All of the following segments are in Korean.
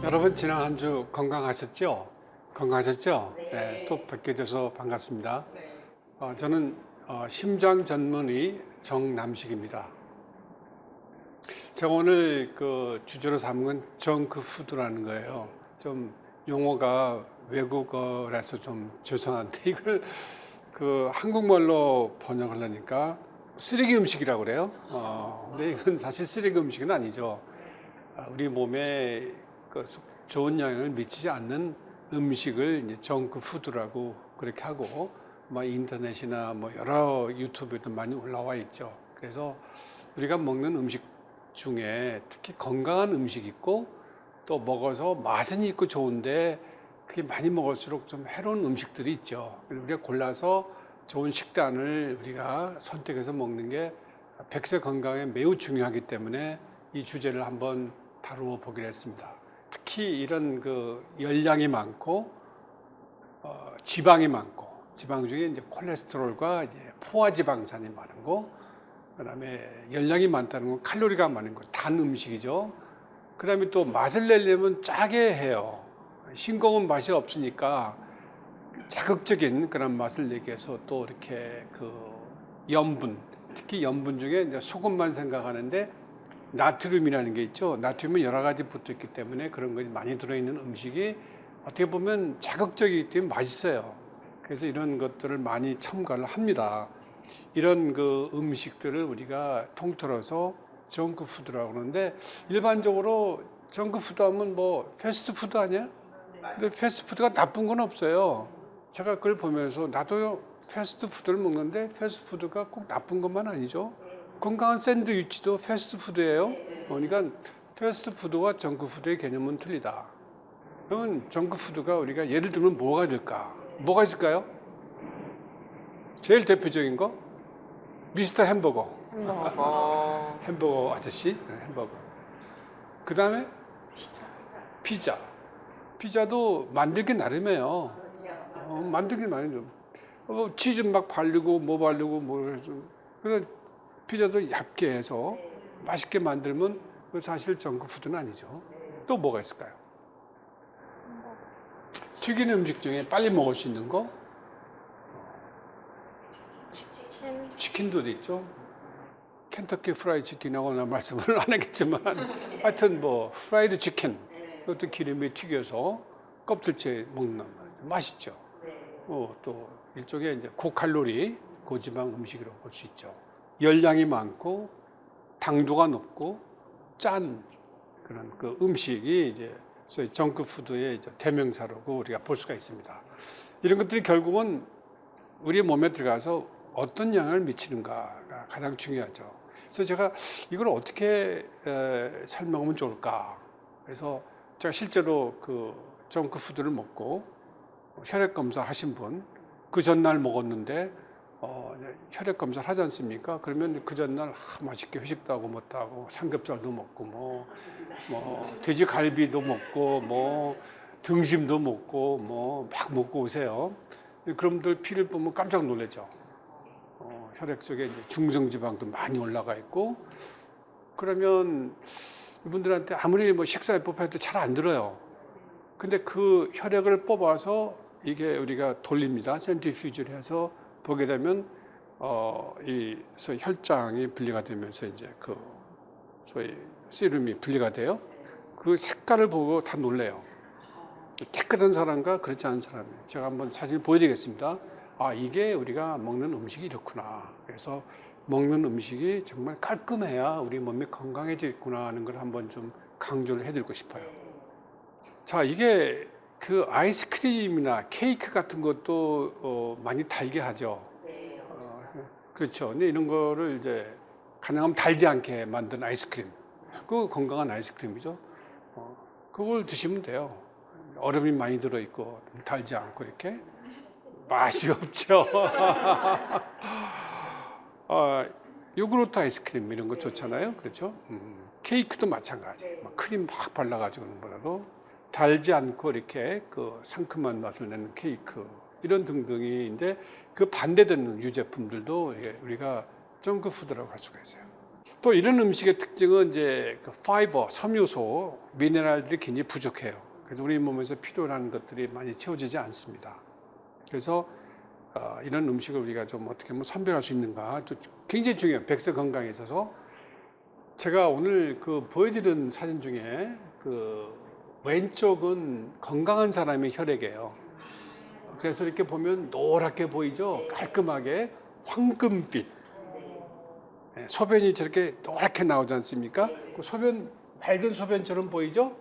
여러분 지난 한 주 건강하셨죠? 건강하셨죠? 네. 또 뵙게 돼서 반갑습니다. 네. 저는 심장 전문의 정남식입니다. 제가 오늘 그 주제로 삼은 건 정크푸드라는 거예요. 좀 용어가 외국어라서 좀 죄송한데 이걸 그 한국말로 번역하려니까 쓰레기 음식이라고 그래요. 근데 이건 사실 쓰레기 음식은 아니죠. 우리 몸에 그 좋은 영향을 미치지 않는 음식을 이제 정크푸드라고 그렇게 하고 인터넷이나 여러 유튜브에도 많이 올라와 있죠. 그래서 우리가 먹는 음식 중에 특히 건강한 음식이 있고 또 먹어서 맛은 있고 좋은데 그게 많이 먹을수록 좀 해로운 음식들이 있죠. 우리가 골라서 좋은 식단을 우리가 선택해서 먹는 게 백세 건강에 매우 중요하기 때문에 이 주제를 한번 다루어 보기로 했습니다. 특히 이런 그 열량이 많고 지방이 많고 지방 중에 이제 콜레스테롤과 이제 포화지방산이 많은 거, 그다음에 열량이 많다는 건 칼로리가 많은 거, 단 음식이죠. 그다음에 또 맛을 내려면 짜게 해요. 싱거운 맛이 없으니까 자극적인 그런 맛을 내기 위해서 또 이렇게 그 염분, 특히 염분 중에 이제 소금만 생각하는데 나트륨이라는 게 있죠. 나트륨은 여러 가지 붙어 있기 때문에 그런 것이 많이 들어있는 음식이 어떻게 보면 자극적이기 때문에 맛있어요. 그래서 이런 것들을 많이 첨가를 합니다. 이런 그 음식들을 우리가 통틀어서 정크푸드라고 그러는데 일반적으로 정크푸드 하면 패스트푸드 아니야? 근데 패스트푸드가 나쁜 건 없어요. 제가 그걸 보면서 나도 패스트푸드를 먹는데 패스트푸드가 꼭 나쁜 것만 아니죠. 건강한 샌드위치도 패스트푸드예요. 그러니까 패스트푸드와 정크푸드의 개념은 틀리다. 그러면 정크푸드가 우리가 예를 들면 뭐가 될까? 뭐가 있을까요? 제일 대표적인 거? 미스터 햄버거. 햄버거 아저씨? 네, 햄버거. 그 다음에 피자. 피자도 만들기 나름이에요. 만들기 나름이죠. 치즈 막 바르고 바르고 해서. 그래서 피자도 얇게 해서 맛있게 만들면 사실 정크푸드는 아니죠. 또 뭐가 있을까요? 튀긴 음식 중에 빨리 먹을 수 있는 거? 치킨도 있죠. 켄터키 프라이드 치킨하고 는 말씀을 안 하겠지만 하여튼 프라이드 치킨, 그것도 기름에 튀겨서 껍질째 먹는 말이죠. 맛있죠. 또 일종의 이제 고칼로리, 고지방 음식이라고 볼 수 있죠. 열량이 많고 당도가 높고 짠 그런 그 음식이 이제 소위 정크푸드의 이제 대명사라고 우리가 볼 수가 있습니다. 이런 것들이 결국은 우리 몸에 들어가서 어떤 영향을 미치는가가 가장 중요하죠. 그래서 제가 이걸 어떻게 설명하면 좋을까? 그래서 제가 실제로 그 정크푸드를 먹고 혈액 검사 하신 분, 그 전날 먹었는데 혈액 검사를 하지 않습니까? 그러면 그 전날 맛있게 회식도 하고 뭣도 하고 삼겹살도 먹고 돼지갈비도 먹고 등심도 먹고 막 먹고 오세요. 그런 분들 피를 보면 깜짝 놀라죠. 혈액 속에 이제 중성지방도 많이 올라가 있고, 그러면 이분들한테 아무리 식사요법 해도 잘 안 들어요. 근데 그 혈액을 뽑아서 이게 우리가 돌립니다. 센트리퓨지를 해서 보게 되면 이 소위 혈장이 분리가 되면서 이제 그 소위 세rum이 분리가 돼요. 그 색깔을 보고 다 놀래요. 깨끗한 사람과 그렇지 않은 사람이. 제가 한번 사진 보여드리겠습니다. 이게 우리가 먹는 음식이 이렇구나. 그래서 먹는 음식이 정말 깔끔해야 우리 몸이 건강해지겠구나 하는 걸 한번 좀 강조를 해드리고 싶어요. 자, 이게 그 아이스크림이나 케이크 같은 것도 많이 달게 하죠. 그렇죠. 근데 이런 거를 이제 가능하면 달지 않게 만든 아이스크림. 그 건강한 아이스크림이죠. 그걸 드시면 돼요. 얼음이 많이 들어있고 달지 않고 이렇게 맛이 없죠. 요구르트 아이스크림 이런 거 좋잖아요. 그렇죠? 케이크도 마찬가지. 크림 막 발라가지고 뭐라도 달지 않고 이렇게 그 상큼한 맛을 내는 케이크 이런 등등이인데 그 반대되는 유제품들도 우리가 정크푸드라고 할 수가 있어요. 또 이런 음식의 특징은 이제 그 파이버, 섬유소, 미네랄들이 굉장히 부족해요. 그래서 우리 몸에서 필요한 것들이 많이 채워지지 않습니다. 그래서 이런 음식을 우리가 좀 어떻게 하면 선별할 수 있는가 또 굉장히 중요해요. 백세 건강에 있어서. 제가 오늘 그 보여드린 사진 중에 그 왼쪽은 건강한 사람의 혈액이에요. 그래서 이렇게 보면 노랗게 보이죠? 깔끔하게 황금빛. 소변이 저렇게 노랗게 나오지 않습니까? 그 소변, 맑은 소변처럼 보이죠?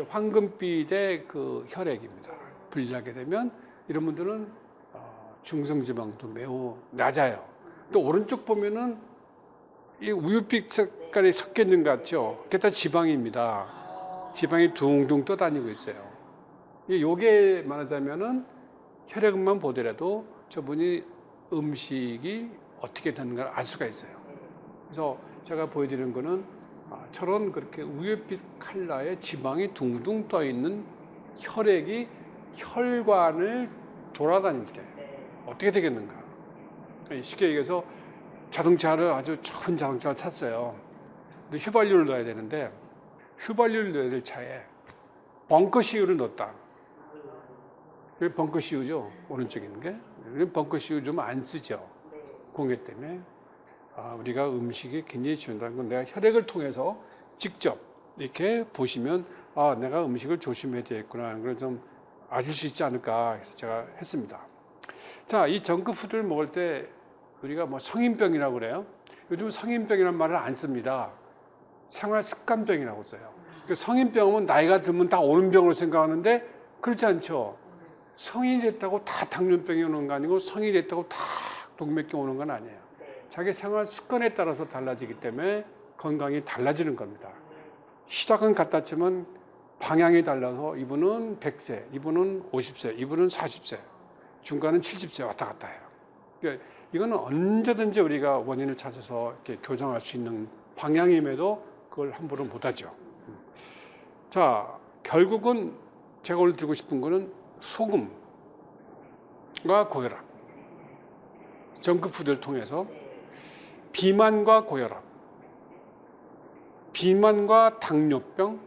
황금빛의 그 혈액입니다. 분리하게 되면 이런 분들은 중성지방도 매우 낮아요. 또 오른쪽 보면은 이 우유빛 색깔이 섞여 있는 것 같죠? 그게 다 지방입니다. 지방이 둥둥 떠다니고 있어요. 요게 말하자면은 혈액만 보더라도 저분이 음식이 어떻게 되는가를 알 수가 있어요. 그래서 제가 보여드리는 거는 저런 그렇게 우유빛 컬러의 지방이 둥둥 떠 있는 혈액이 혈관을 돌아다닐 때 어떻게 되겠는가. 쉽게 얘기해서 자동차를 아주 좋은 자동차를 샀어요. 근데 휘발유를 넣어야 되는데 휘발유를 넣어야 될 차에 벙커시유를 넣었다. 여기 벙커시유죠. 오른쪽에 있는 게. 벙커시유 좀 안 쓰죠. 공해 때문에. 우리가 음식이 굉장히 중요하다는 건 내가 혈액을 통해서 직접 이렇게 보시면 내가 음식을 조심해야 되겠구나 하는 걸 좀 아실 수 있지 않을까 해서 제가 했습니다. 자, 이 정크푸드를 먹을 때 우리가 뭐 성인병이라고 그래요. 요즘 성인병이라는 말을 안 씁니다. 생활습관병이라고 써요. 성인병은 나이가 들면 다 오는 병으로 생각하는데 그렇지 않죠. 성인이 됐다고 다 당뇨병이 오는 거 아니고 성인이 됐다고 다 동맥경 오는 건 아니에요. 자기 생활 습관에 따라서 달라지기 때문에 건강이 달라지는 겁니다. 시작은 같았지만 방향이 달라서 이분은 100세, 이분은 50세, 이분은 40세, 중간은 70세 왔다 갔다 해요. 그러니까 이거는 언제든지 우리가 원인을 찾아서 이렇게 교정할 수 있는 방향임에도 그걸 함부로 못하죠. 자, 결국은 제가 오늘 드리고 싶은 거는 소금과 고혈압, 정크푸드를 통해서 비만과 고혈압, 비만과 당뇨병,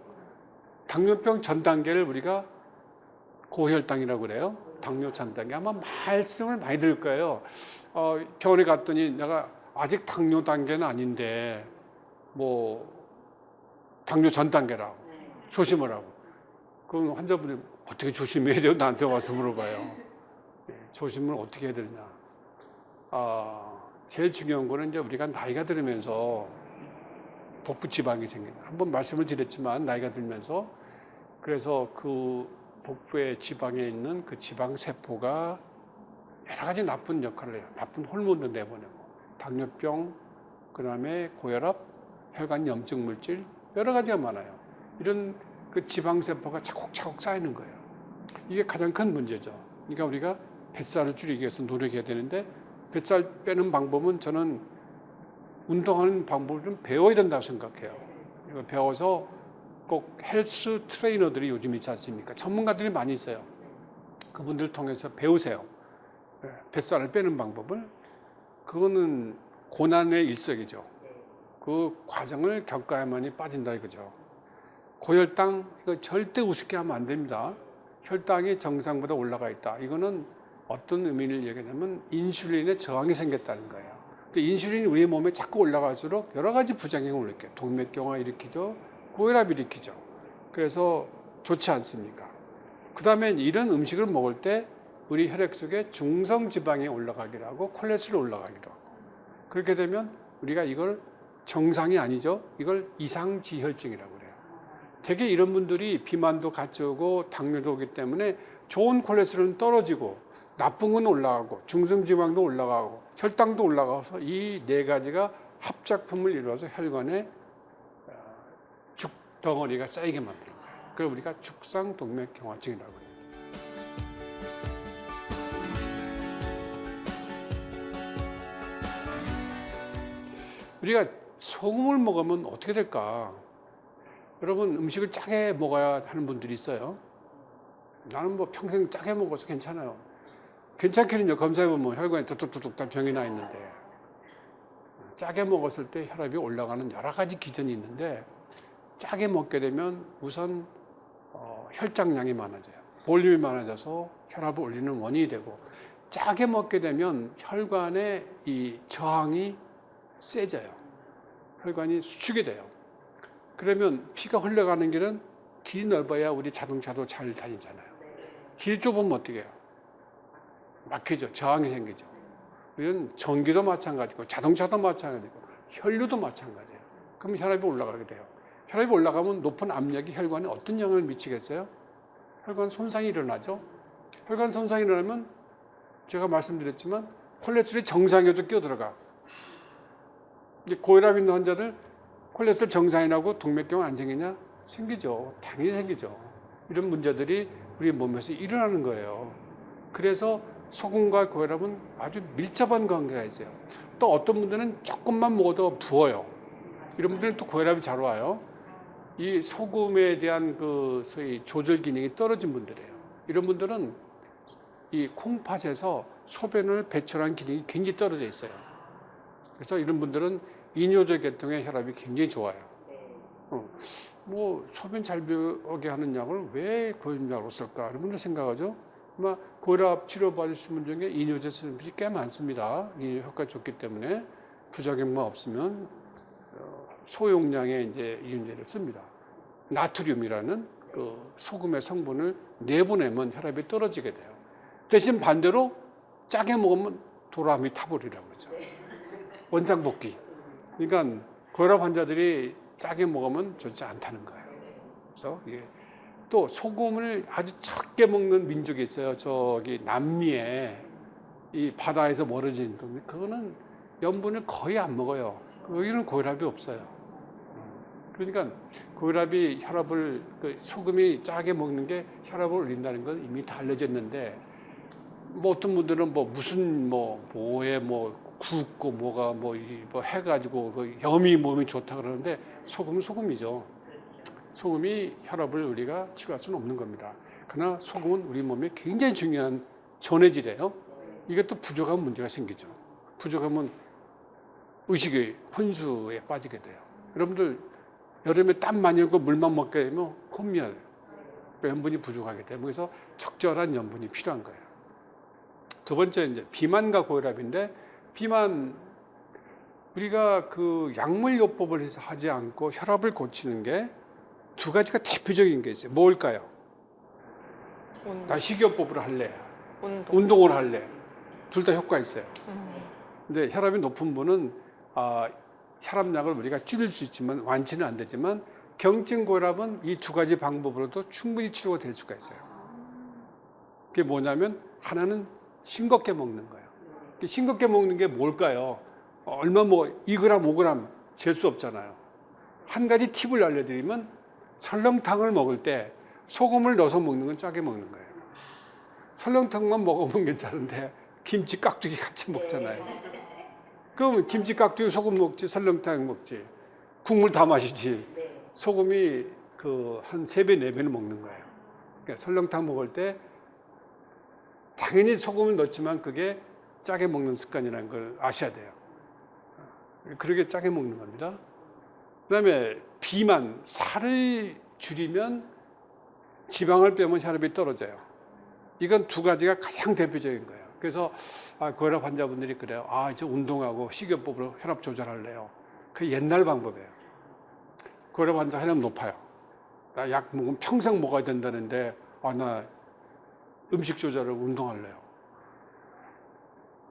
당뇨병 전 단계를 우리가 고혈당이라고 그래요. 당뇨 전 단계. 아마 말씀을 많이 들을 거예요. 병원에 갔더니 내가 아직 당뇨 단계는 아닌데 뭐 당뇨 전 단계라고 조심하라고. 그럼 환자분이 어떻게 조심해야 돼요? 나한테 와서 물어봐요. 조심을 어떻게 해야 되느냐. 제일 중요한 거는 이제 우리가 나이가 들으면서 복부 지방이 생긴다. 한번 말씀을 드렸지만 나이가 들면서 그래서 그 복부의 지방에 있는 그 지방 세포가 여러 가지 나쁜 역할을 해요. 나쁜 호르몬도 내보내고 당뇨병, 그다음에 고혈압, 혈관 염증 물질 여러 가지가 많아요. 이런 그 지방 세포가 차곡차곡 쌓이는 거예요. 이게 가장 큰 문제죠. 그러니까 우리가 뱃살을 줄이기 위해서 노력해야 되는데 뱃살 빼는 방법은 저는 운동하는 방법을 좀 배워야 된다고 생각해요. 이거 배워서 꼭 헬스 트레이너들이 요즘 있지 않습니까? 전문가들이 많이 있어요. 그분들 통해서 배우세요. 뱃살을 빼는 방법을. 그거는 고난의 일석이죠. 그 과정을 겪어야만이 빠진다 이거죠. 고혈당 이거 절대 우습게 하면 안 됩니다. 혈당이 정상보다 올라가 있다. 이거는 어떤 의미를 얘기하냐면 인슐린에 저항이 생겼다는 거예요. 인슐린이 우리 몸에 자꾸 올라갈수록 여러 가지 부작용을 일으켜요. 동맥경화 일으키죠. 고혈압 일으키죠. 그래서 좋지 않습니까? 그 다음에 이런 음식을 먹을 때 우리 혈액 속에 중성지방이 올라가기도 하고 콜레스테롤 올라가기도 하고 그렇게 되면 우리가 이걸 정상이 아니죠. 이걸 이상지혈증이라고 그래요. 대개 이런 분들이 비만도 같이 오고 당뇨도 오기 때문에 좋은 콜레스테롤은 떨어지고 나쁜 건 올라가고 중성지방도 올라가고 혈당도 올라가서 이 네 가지가 합작품을 이루어서 혈관에 죽덩어리가 쌓이게 만드는 거예요. 그걸 우리가 죽상동맥경화증이라고 해요. 우리가 소금을 먹으면 어떻게 될까? 여러분 음식을 짜게 먹어야 하는 분들이 있어요. 나는 뭐 평생 짜게 먹어서 괜찮아요. 괜찮기는요. 검사해보면 혈관에 뚝뚝뚝뚝 다 병이 나 있는데 짜게 먹었을 때 혈압이 올라가는 여러 가지 기전이 있는데, 짜게 먹게 되면 우선 혈장량이 많아져요. 볼륨이 많아져서 혈압을 올리는 원인이 되고, 짜게 먹게 되면 혈관의 이 저항이 세져요. 혈관이 수축이 돼요. 그러면 피가 흘러가는 길은 길이 넓어야 우리 자동차도 잘 다니잖아요. 길이 좁으면 어떻게 해요? 막히죠. 저항이 생기죠. 이건 전기도 마찬가지고 자동차도 마찬가지고 혈류도 마찬가지예요. 그럼 혈압이 올라가게 돼요. 혈압이 올라가면 높은 압력이 혈관에 어떤 영향을 미치겠어요? 혈관 손상이 일어나죠. 혈관 손상이 일어나면 제가 말씀드렸지만 콜레스테롤이 정상에도 끼어들어가. 이제 고혈압 있는 환자들 콜레스테롤 정상이라고 동맥경 안 생기냐? 생기죠. 당연히 생기죠. 이런 문제들이 우리 몸에서 일어나는 거예요. 그래서 소금과 고혈압은 아주 밀접한 관계가 있어요. 또 어떤 분들은 조금만 먹어도 부어요. 이런 분들은 또 고혈압이 잘 와요. 이 소금에 대한 그 소위 조절 기능이 떨어진 분들이에요. 이런 분들은 이 콩팥에서 소변을 배출하는 기능이 굉장히 떨어져 있어요. 그래서 이런 분들은 이뇨제 계통의 혈압이 굉장히 좋아요. 뭐 소변 잘 배우게 하는 약을 왜 고혈압약으로 쓸까? 이런 분들 생각하죠. 아마 고혈압 치료 받으신 분 중에 이뇨제 쓰는 분이 꽤 많습니다. 이뇨 효과 좋기 때문에 부작용만 없으면 소용량의 이제 이뇨제를 씁니다. 나트륨이라는 그 소금의 성분을 내보내면 혈압이 떨어지게 돼요. 대신 반대로 짜게 먹으면 도라미 타버리라고 그러죠. 원상복귀. 그러니까 고혈압 환자들이 짜게 먹으면 좋지 않다는 거예요. 그래서 이게 또 소금을 아주 적게 먹는 민족이 있어요. 저기 남미에 이 바다에서 멀어진 동 그거는 염분을 거의 안 먹어요. 여기는 고혈압이 없어요. 그러니까 고혈압이 혈압을 소금이 짜게 먹는 게 혈압을 올린다는 건 이미 다 알려졌는데, 뭐 어떤 분들은 뭐 무슨 뭐에 굽고 뭐가 뭐 해가지고 그 염이 몸이 좋다 그러는데 소금은 소금이죠. 소금이 혈압을 우리가 치료할 수는 없는 겁니다. 그러나 소금은 우리 몸에 굉장히 중요한 전해질이에요. 이게 또 부족하면 문제가 생기죠. 부족하면 의식의 혼수에 빠지게 돼요. 여러분들 여름에 땀 많이 흘고 물만 먹게 되면 혼미해요. 염분이 부족하게 돼요. 그래서 적절한 염분이 필요한 거예요. 두 번째 이제 비만과 고혈압인데, 비만 우리가 그 약물요법을 해서 하지 않고 혈압을 고치는 게 두 가지가 대표적인 게 있어요. 뭘까요? 나 식이요법으로 할래. 운동을 할래. 둘 다 효과 있어요. 근데 혈압이 높은 분은 혈압약을 우리가 줄일 수 있지만 완치는 안 되지만, 경증 고혈압은 이 두 가지 방법으로도 충분히 치료가 될 수가 있어요. 그게 뭐냐면 하나는 싱겁게 먹는 거예요. 싱겁게 먹는 게 뭘까요? 얼마 2g, 5g 잴 수 없잖아요. 한 가지 팁을 알려드리면, 설렁탕을 먹을 때 소금을 넣어서 먹는 건 짜게 먹는 거예요. 설렁탕만 먹으면 괜찮은데 김치 깍두기 같이 먹잖아요. 그럼 김치 깍두기 소금 먹지, 설렁탕 먹지, 국물 다 마시지. 소금이 한 3배, 4배는 먹는 거예요. 그러니까 설렁탕 먹을 때 당연히 소금을 넣지만 그게 짜게 먹는 습관이라는 걸 아셔야 돼요. 그러게 짜게 먹는 겁니다. 그다음에 비만, 살을 줄이면 지방을 빼면 혈압이 떨어져요. 이건 두 가지가 가장 대표적인 거예요. 그래서 고혈압 환자분들이 그래요. 이제 운동하고 식이요법으로 혈압 조절할래요. 그 옛날 방법이에요. 고혈압 환자 혈압 높아요. 나 약 먹으면 평생 먹어야 된다는데 나 음식 조절을 운동할래요.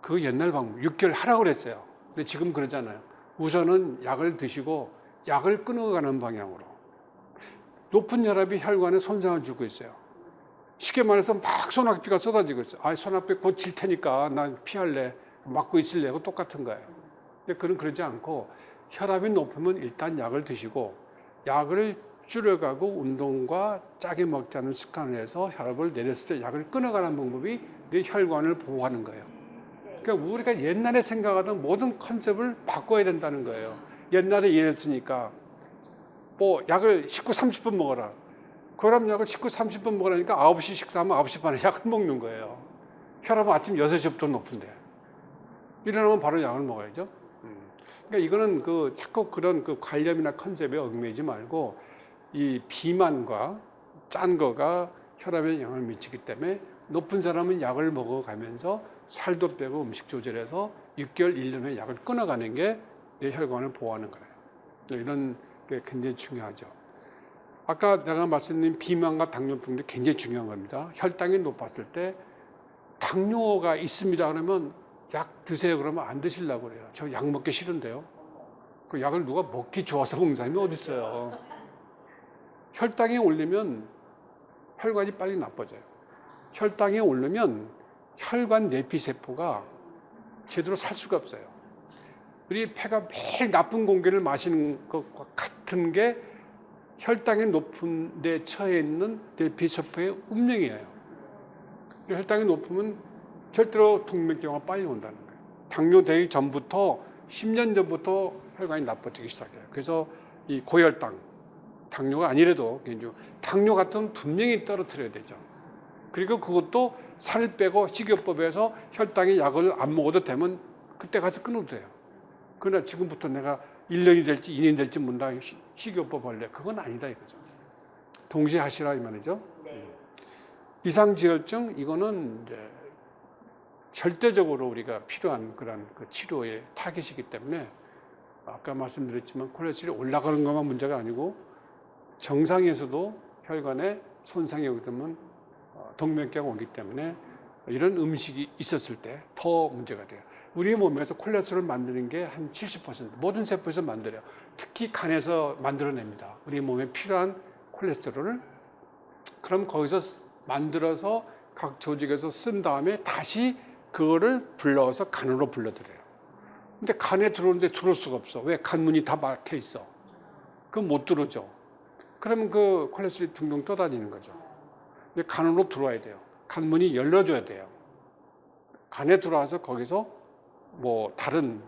그 옛날 방법. 6개월 하라고 그랬어요. 근데 지금 그러잖아요. 우선은 약을 드시고 약을 끊어가는 방향으로. 높은 혈압이 혈관에 손상을 주고 있어요. 쉽게 말해서 막 소낙비가 쏟아지고 있어요. 소낙비 곧 질 테니까 난 피할래, 맞고 있을래 하고 똑같은 거예요. 근데 그는 그러지 않고 혈압이 높으면 일단 약을 드시고 약을 줄여가고 운동과 짜게 먹자는 습관을 해서 혈압을 내렸을 때 약을 끊어가는 방법이 내 혈관을 보호하는 거예요. 그러니까 우리가 옛날에 생각하던 모든 컨셉을 바꿔야 된다는 거예요. 옛날에 이랬으니까 약을 식후 30분 먹어라. 고혈압 약을 식후 30분 먹으라니까 9시 식사하면 9시 반에 약을 먹는 거예요. 혈압은 아침 6시부터 높은데 일어나면 바로 약을 먹어야죠. 그러니까 이거는 그 자꾸 그런 그 관념이나 컨셉에 얽매이지 말고 이 비만과 짠 거가 혈압에 영향을 미치기 때문에 높은 사람은 약을 먹어가면서 살도 빼고 음식 조절해서 6개월, 1년 후에 약을 끊어가는 게 내 혈관을 보호하는 거예요. 이런 게 굉장히 중요하죠. 아까 내가 말씀드린 비만과 당뇨병도 굉장히 중요한 겁니다. 혈당이 높았을 때 당뇨가 있습니다 그러면 약 드세요 그러면 안 드시려고 그래요. 저 약 먹기 싫은데요. 그 약을 누가 먹기 좋아서 먹는 사람이 어디 있어요. 혈당이 오르면 혈관이 빨리 나빠져요. 혈당이 오르면 혈관 내피세포가 제대로 살 수가 없어요. 우리 폐가 매일 나쁜 공기를 마시는 것과 같은 게 혈당이 높은 데 처해 있는 내피세포의 운명이에요. 혈당이 높으면 절대로 동맥경화가 빨리 온다는 거예요. 당뇨 되기 전부터 10년 전부터 혈관이 나빠지기 시작해요. 그래서 이 고혈당, 당뇨가 아니래도 당뇨 같은 분명히 떨어뜨려야 되죠. 그리고 그것도 살을 빼고 식이요법에서 혈당의 약을 안 먹어도 되면 그때 가서 끊어도 돼요. 그러나 지금부터 내가 1년이 될지 2년이 될지 몰라 식이요법 할래. 그건 아니다 이거죠. 동시에 하시라 이 말이죠. 네. 이상지혈증 이거는 이제 절대적으로 우리가 필요한 그런 그 치료의 타겟이기 때문에 아까 말씀드렸지만 콜레스테롤이 올라가는 것만 문제가 아니고 정상에서도 혈관에 손상이 오게 되면 동맥경화가 오기 때문에 이런 음식이 있었을 때 더 문제가 돼요. 우리 몸에서 콜레스테롤을 만드는 게 한 70% 모든 세포에서 만들어요. 특히 간에서 만들어냅니다. 우리 몸에 필요한 콜레스테롤을. 그럼 거기서 만들어서 각 조직에서 쓴 다음에 다시 그거를 불러서 간으로 불러들여요. 근데 간에 들어오는데 들어올 수가 없어. 왜? 간문이 다 막혀 있어. 그럼 못 들어오죠. 그러면 그 콜레스테롤이 둥둥 떠다니는 거죠. 근데 간으로 들어와야 돼요. 간문이 열려줘야 돼요. 간에 들어와서 거기서 뭐 다른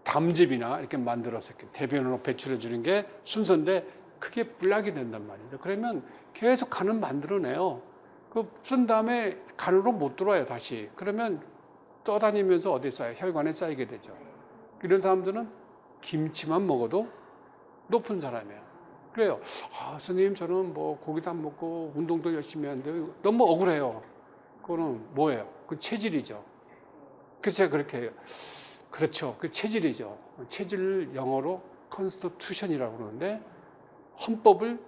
담즙이나 이렇게 만들어서 이렇게 대변으로 배출해 주는 게 순서인데 그게 불락이 된단 말이죠. 그러면 계속 간은 만들어내요. 그 쓴 다음에 간으로 못 들어와요 다시. 그러면 떠다니면서 어디 쌓여요? 혈관에 쌓이게 되죠. 이런 사람들은 김치만 먹어도 높은 사람이에요. 그래요. 아, 선생님 저는 뭐 고기도 안 먹고 운동도 열심히 하는데 너무 억울해요. 그거는 뭐예요? 그 체질이죠. 그래서 제가 그렇게 해요. 그렇죠. 그 체질이죠. 체질을 영어로 constitution이라고 그러는데 헌법을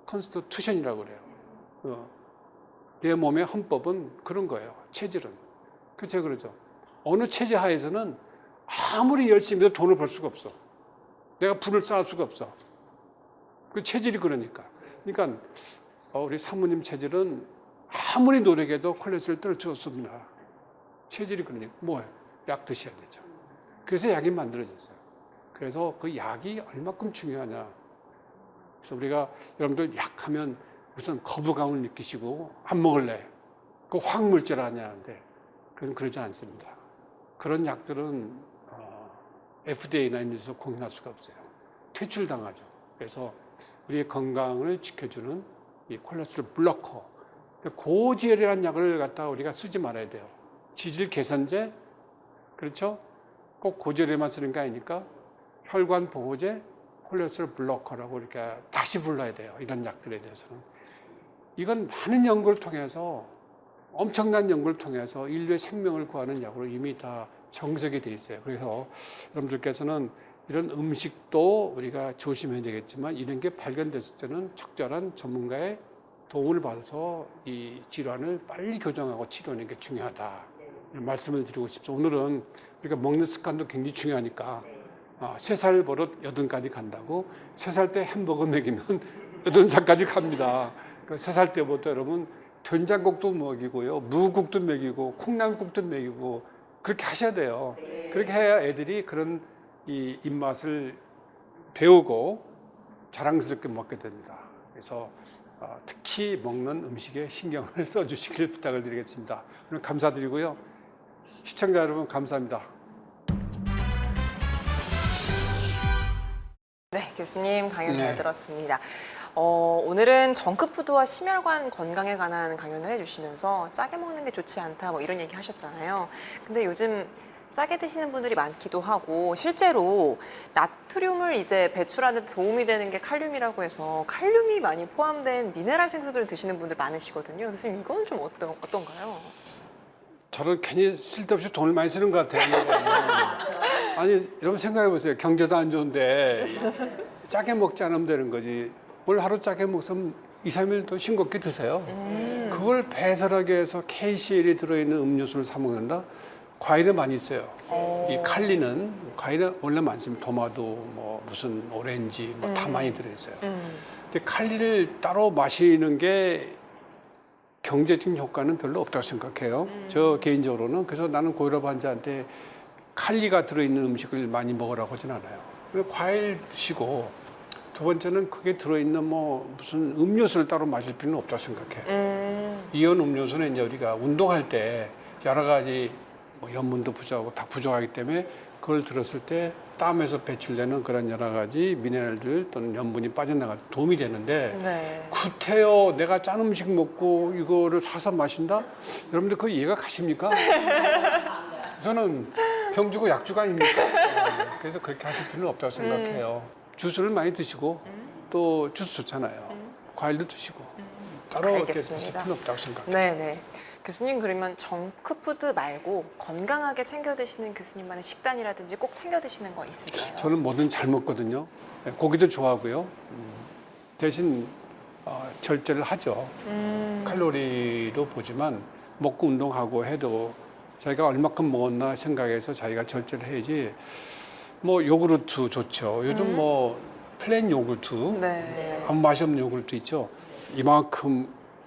constitution이라고 그래요. 내 몸의 헌법은 그런 거예요. 체질은. 그래서 제가 그러죠. 어느 체제 하에서는 아무리 열심히 해도 돈을 벌 수가 없어. 내가 부를 쌓을 수가 없어. 그 체질이 그러니까. 그러니까 우리 사모님 체질은 아무리 노력해도 콜레스테롤 떨어뜨렸습니다. 체질이 그러니까 뭐예요? 약 드셔야 되죠. 그래서 약이 만들어졌어요. 그래서 그 약이 얼마큼 중요하냐. 그래서 우리가 여러분들 약하면 우선 거부감을 느끼시고 안 먹을래. 그 화학물질 아니야는데 그건 그러지 않습니다. 그런 약들은 FDA나 이런 데서 공인할 수가 없어요. 퇴출당하죠. 그래서 우리의 건강을 지켜주는 이 콜레스테롤 블로커, 고지혈이라는 약을 갖다가 우리가 쓰지 말아야 돼요. 지질 개선제, 그렇죠? 꼭 고지혈에만 쓰는 게 아니니까 혈관 보호제, 콜레스테롤 블로커라고 이렇게 다시 불러야 돼요. 이런 약들에 대해서는. 이건 많은 연구를 통해서 엄청난 연구를 통해서 인류의 생명을 구하는 약으로 이미 다 정석이 돼 있어요. 그래서 여러분들께서는 이런 음식도 우리가 조심해야 되겠지만 이런 게 발견됐을 때는 적절한 전문가의 도움을 받아서 이 질환을 빨리 교정하고 치료하는 게 중요하다. 말씀을 드리고 싶습니다. 오늘은 우리가 먹는 습관도 굉장히 중요하니까 3살 버릇 80까지 간다고 3살 때 햄버거 먹이면 80살까지 갑니다. 3살 때부터 여러분 된장국도 먹이고요. 무국도 먹이고 콩나물국도 먹이고 그렇게 하셔야 돼요. 그렇게 해야 애들이 그런 이 입맛을 배우고 자랑스럽게 먹게 됩니다. 그래서 특히 먹는 음식에 신경을 써주시길 부탁을 드리겠습니다. 오늘 감사드리고요. 시청자 여러분 감사합니다. 네, 교수님 강연 잘 들었습니다. 오늘은 정크푸드와 심혈관 건강에 관한 강연을 해주시면서 짜게 먹는 게 좋지 않다 뭐 이런 얘기 하셨잖아요. 근데 요즘 짜게 드시는 분들이 많기도 하고 실제로 나트륨을 이제 배출하는 데 도움이 되는 게 칼륨이라고 해서 칼륨이 많이 포함된 미네랄 생수들을 드시는 분들 많으시거든요. 교수님 이건 좀 어떤가요? 저는 괜히 쓸데없이 돈을 많이 쓰는 것 같아요. 아니 여러분 생각해 보세요. 경제도 안 좋은데 짜게 먹지 않으면 되는 거지. 뭘 하루 짜게 먹으면 2, 3일 또 싱겁게 드세요. 그걸 배설하기 위해서 KCl이 들어있는 음료수를 사 먹는다? 과일은 많이 있어요. 이 칼리는 과일은 원래 많습니다. 토마토, 뭐 무슨 오렌지, 뭐 다 많이 들어있어요. 근데 칼리를 따로 마시는 게 경제적인 효과는 별로 없다고 생각해요. 저 개인적으로는. 그래서 나는 고혈압 환자한테 칼리가 들어있는 음식을 많이 먹으라고 하진 않아요. 과일 드시고 두 번째는 그게 들어있는 뭐 무슨 음료수를 따로 마실 필요는 없다고 생각해요. 이온 음료수는 이제 우리가 운동할 때 여러 가지 뭐 염분도 부족하고 다 부족하기 때문에 그걸 들었을 때 땀에서 배출되는 그런 여러 가지 미네랄들 또는 염분이 빠져나갈 때 도움이 되는데 네. 구태여 내가 짠 음식 먹고 이거를 사서 마신다? 여러분들 그거 이해가 가십니까? 저는 병주고 약주가 아닙니까? 그래서 그렇게 하실 필요는 없다고 생각해요. 주스를 많이 드시고 또 주스 좋잖아요. 과일도 드시고 따로 이렇게 드실 알겠습니다. 필요는 없다고 생각해요. 네네. 교수님 그러면 정크푸드 말고 건강하게 챙겨 드시는 교수님만의 식단이라든지 꼭 챙겨 드시는 거 있을까요? 저는 뭐든 잘 먹거든요. 고기도 좋아하고요. 대신 절제를 하죠. 칼로리도 보지만 먹고 운동하고 해도 자기가 얼마큼 먹었나 생각해서 자기가 절제를 해야지. 뭐 요구르트 좋죠. 요즘 뭐 플레인 요구르트, 네. 아무 맛이 없는 요구르트 있죠. 이만큼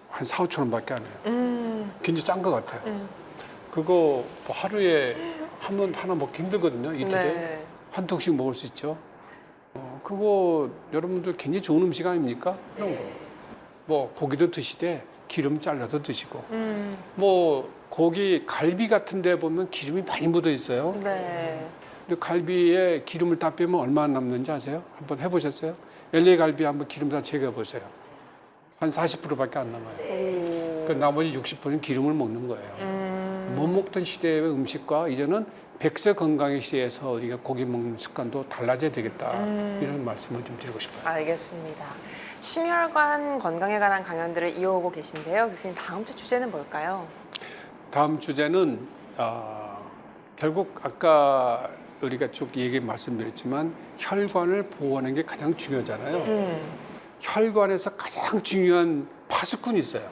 한 4, 5천 원밖에 안 해요. 굉장히 싼 것 같아요. 그거 뭐 하루에 한 번 하나 먹기 힘들거든요. 이틀에 네. 한 통씩 먹을 수 있죠. 그거 여러분들 굉장히 좋은 음식 아닙니까? 그런 거. 뭐 고기도 드시되 기름 잘라서 드시고. 뭐 고기 갈비 같은 데 보면 기름이 많이 묻어 있어요. 네. 근데 갈비에 기름을 다 빼면 얼마나 남는지 아세요? 한번 해보셨어요? LA 갈비 한번 기름 다 제거해 보세요. 한 40%밖에 안 남아요. 그 나머지 60%는 기름을 먹는 거예요. 못 먹던 시대의 음식과 이제는 100세 건강의 시대에서 우리가 고기 먹는 습관도 달라져야 되겠다. 이런 말씀을 좀 드리고 싶어요. 알겠습니다. 심혈관 건강에 관한 강연들을 이어오고 계신데요. 교수님 다음 주 주제는 뭘까요? 다음 주제는 결국 아까 우리가 쭉 말씀드렸지만 혈관을 보호하는 게 가장 중요하잖아요. 혈관에서 가장 중요한 파수꾼이 있어요.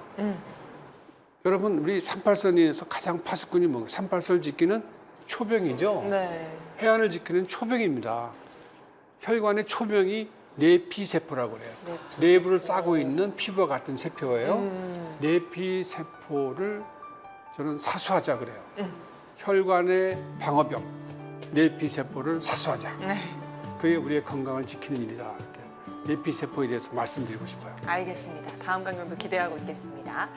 여러분 우리 38선에서 가장 파수꾼이 뭐예요? 38선을 지키는 초병이죠. 네. 해안을 지키는 초병입니다. 혈관의 초병이 내피세포라고 그래요. 내부를 싸고 있는 피부와 같은 세포예요. 내피세포를 저는 사수하자 그래요. 혈관의 방어벽, 내피세포를 사수하자. 네. 그게 우리의 건강을 지키는 일이다. 내피세포에 대해서 말씀드리고 싶어요. 알겠습니다. 다음 강연도 기대하고 있겠습니다.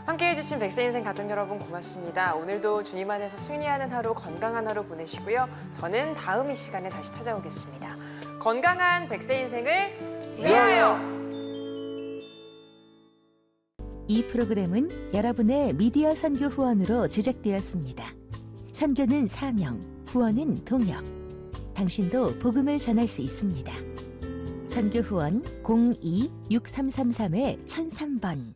함께해 주신 백세인생 가족 여러분 고맙습니다. 오늘도 주님 안에서 승리하는 하루, 건강한 하루 보내시고요. 저는 다음 이 시간에 다시 찾아오겠습니다. 건강한 백세인생을 위하여! 이 프로그램은 여러분의 미디어 선교 후원으로 제작되었습니다. 선교는 사명, 후원은 동역. 당신도 복음을 전할 수 있습니다. 선교 후원 02-6333-1003번